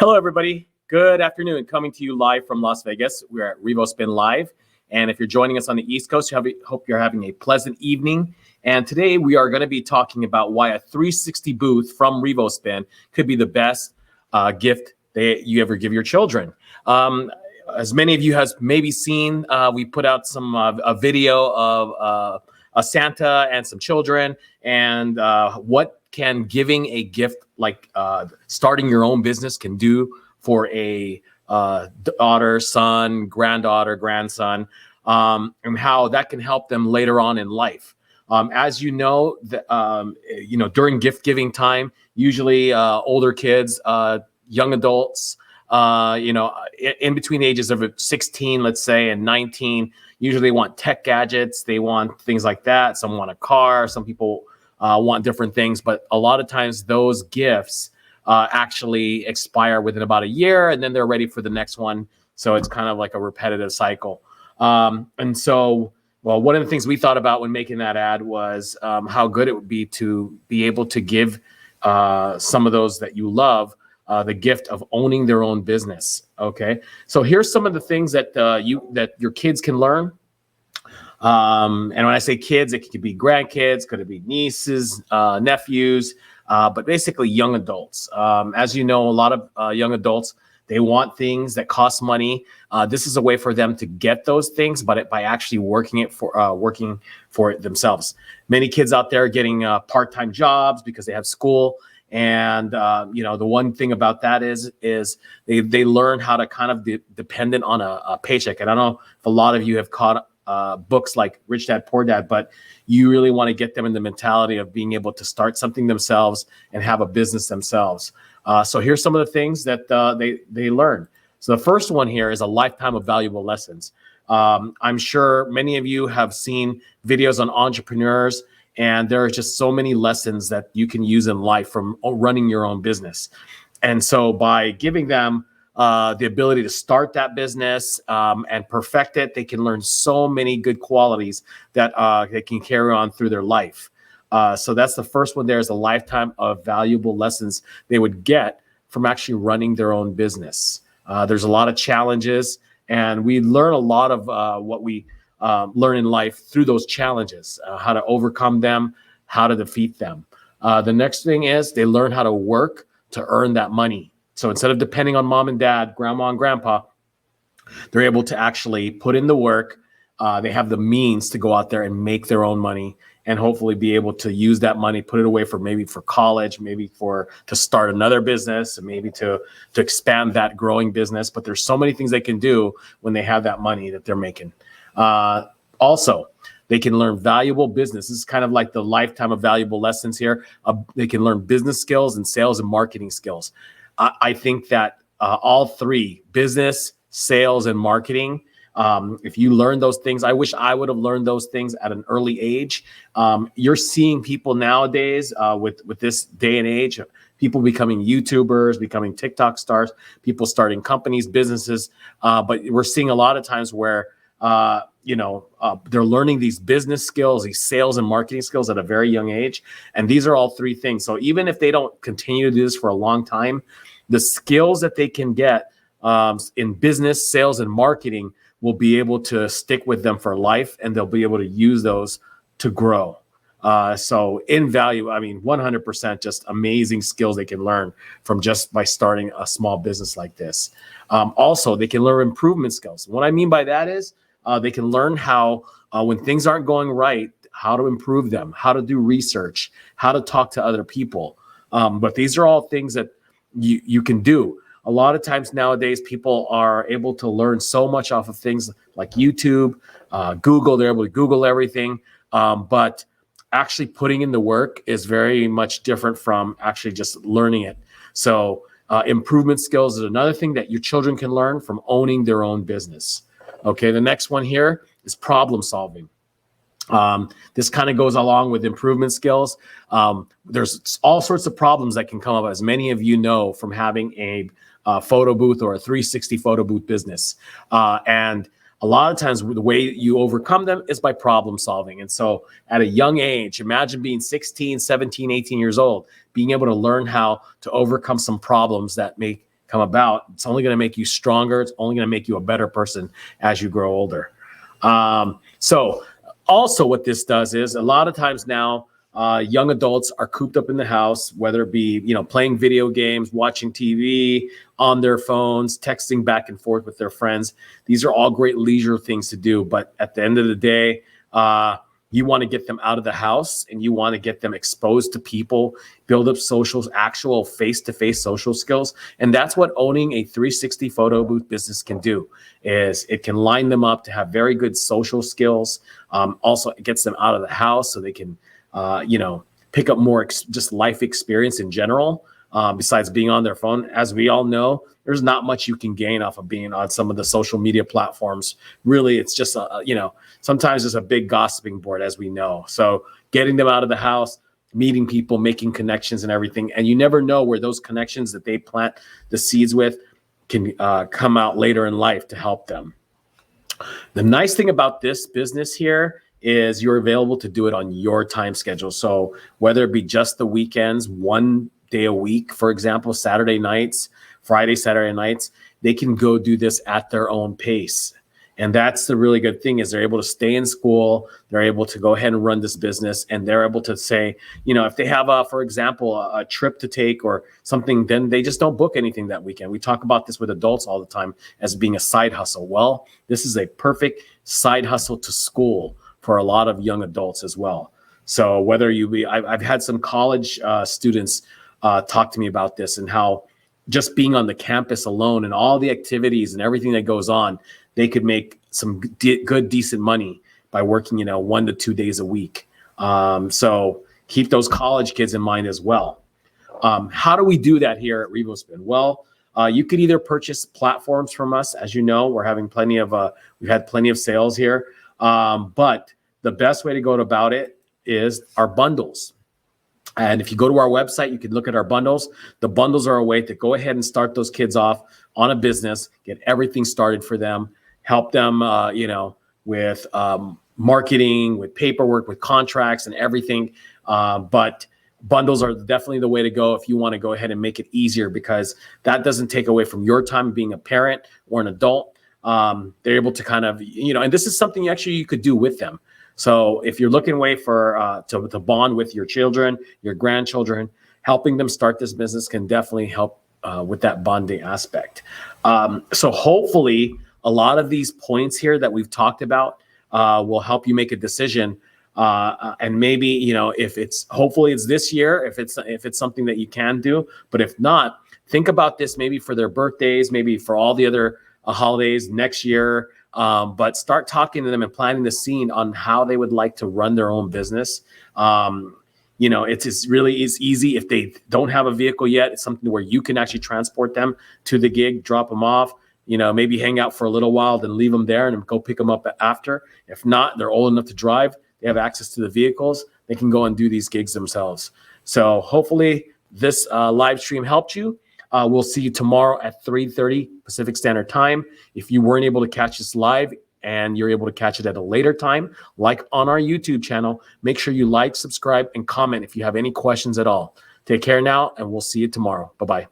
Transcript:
Hello, everybody. Good afternoon. Coming to you live from Las Vegas. We're at RevoSpin Live. And if you're joining us on the East Coast, hope you're having a pleasant evening. And today we are going to be talking about why a 360 booth from RevoSpin could be the best gift that you ever give your children. As many of you has maybe seen, we put out a video of a Santa and some children, and what can giving a gift like starting your own business can do for a daughter, son, granddaughter, grandson, and how that can help them later on in life. As you know, during gift giving time, usually older kids, young adults, in between ages of 16, let's say, and 19, usually they want tech gadgets. They want things like that. Some want a car. Some people want different things. But a lot of times those gifts actually expire within about a year, and then they're ready for the next one. So it's kind of like a repetitive cycle. And so, well, one of the things we thought about when making that ad was how good it would be to be able to give some of those that you love the gift of owning their own business. Okay, so here's some of the things that your kids can learn. And when I say kids, it could be grandkids, could it be nieces, nephews, but basically young adults. As you know, a lot of young adults, they want things that cost money. This is a way for them to get those things, but by actually working for it themselves. Many kids out there are getting part-time jobs because they have school. And, the one thing about that is they learn how to kind of dependent on a paycheck. And I don't know if a lot of you have caught books like Rich Dad, Poor Dad, but you really want to get them in the mentality of being able to start something themselves and have a business themselves. So here's some of the things that they learn. So the first one here is a lifetime of valuable lessons. I'm sure many of you have seen videos on entrepreneurs, and there are just so many lessons that you can use in life from running your own business. And so by giving them the ability to start that business and perfect it, they can learn so many good qualities that they can carry on through their life. So that's the first one. There's a lifetime of valuable lessons they would get from actually running their own business. There's a lot of challenges, and we learn a lot of what we learn in life through those challenges, how to overcome them, how to defeat them. The next thing is they learn how to work to earn that money. So instead of depending on mom and dad, grandma and grandpa, they're able to actually put in the work. They have the means to go out there and make their own money and hopefully be able to use that money, put it away for maybe for college, maybe to start another business, and maybe to expand that growing business. But there's so many things they can do when they have that money that they're making. Also, they can learn valuable business. This is kind of like the lifetime of valuable lessons here. They can learn business skills and sales and marketing skills. I think that all three, business, sales, and marketing, if you learn those things, I wish I would have learned those things at an early age. You're seeing people nowadays with this day and age, people becoming YouTubers, becoming TikTok stars, people starting companies, businesses. But we're seeing a lot of times where they're learning these business skills, these sales and marketing skills at a very young age. And these are all three things. So even if they don't continue to do this for a long time, the skills that they can get in business, sales, and marketing will be able to stick with them for life, and they'll be able to use those to grow. So in value, 100% just amazing skills they can learn from just by starting a small business like this. Also, they can learn improvement skills. What I mean by that is they can learn how, when things aren't going right, how to improve them, how to do research, how to talk to other people. But these are all things that you can do. A lot of times nowadays, people are able to learn so much off of things like YouTube, Google. They're able to Google everything. But actually putting in the work is very much different from actually just learning it. So improvement skills is another thing that your children can learn from owning their own business. Okay, the next one here is problem solving. This kind of goes along with improvement skills. There's all sorts of problems that can come up, as many of you know, from having a photo booth or a 360 photo booth business. And a lot of times the way you overcome them is by problem solving. And so at a young age, imagine being 16, 17, 18 years old, being able to learn how to overcome some problems that may come about. It's only going to make you stronger. It's only going to make you a better person as you grow older. So also what this does is a lot of times now, young adults are cooped up in the house, whether it be, playing video games, watching TV, on their phones, texting back and forth with their friends. These are all great leisure things to do. But at the end of the day, you want to get them out of the house and you want to get them exposed to people, build up actual face-to-face social skills. And that's what owning a 360 photo booth business can do, is it can line them up to have very good social skills. Also, it gets them out of the house so they can, pick up more just life experience in general. Besides being on their phone, as we all know, there's not much you can gain off of being on some of the social media platforms. Really, it's just, sometimes it's a big gossiping board, as we know. So getting them out of the house, meeting people, making connections and everything. And you never know where those connections that they plant the seeds with can come out later in life to help them. The nice thing about this business here is you're available to do it on your time schedule. So whether it be just the weekends, one day a week, for example, Saturday nights, Friday, Saturday nights, they can go do this at their own pace. And that's the really good thing, is they're able to stay in school. They're able to go ahead and run this business, and they're able to say, if they have for example, a trip to take or something, then they just don't book anything that weekend. We talk about this with adults all the time as being a side hustle. Well, this is a perfect side hustle to school for a lot of young adults as well. So whether I've had some college students talk to me about this and how just being on the campus alone and all the activities and everything that goes on, they could make some good, decent money by working, 1 to 2 days a week. So keep those college kids in mind as well. How do we do that here at RevoSpin? Well, you could either purchase platforms from us. As you know, we've had plenty of sales here. But the best way to go about it is our bundles. And if you go to our website, you can look at our bundles. The bundles are a way to go ahead and start those kids off on a business, get everything started for them, help them, with marketing, with paperwork, with contracts and everything. But bundles are definitely the way to go if you want to go ahead and make it easier, because that doesn't take away from your time being a parent or an adult. They're able to kind of, and this is something actually you could do with them. So if you're looking way for to bond with your children, your grandchildren, helping them start this business can definitely help with that bonding aspect. So hopefully a lot of these points here that we've talked about will help you make a decision. And maybe, hopefully it's this year, if it's something that you can do. But if not, think about this maybe for their birthdays, maybe for all the other holidays next year. But start talking to them and planting the scene on how they would like to run their own business. It's really easy if they don't have a vehicle yet. It's something where you can actually transport them to the gig, drop them off, maybe hang out for a little while, then leave them there and go pick them up after. If not, they're old enough to drive. They have access to the vehicles. They can go and do these gigs themselves. So hopefully this live stream helped you. We'll see you tomorrow at 3:30 Pacific Standard Time. If you weren't able to catch this live and you're able to catch it at a later time, like on our YouTube channel, make sure you like, subscribe, and comment if you have any questions at all. Take care now, and we'll see you tomorrow. Bye-bye.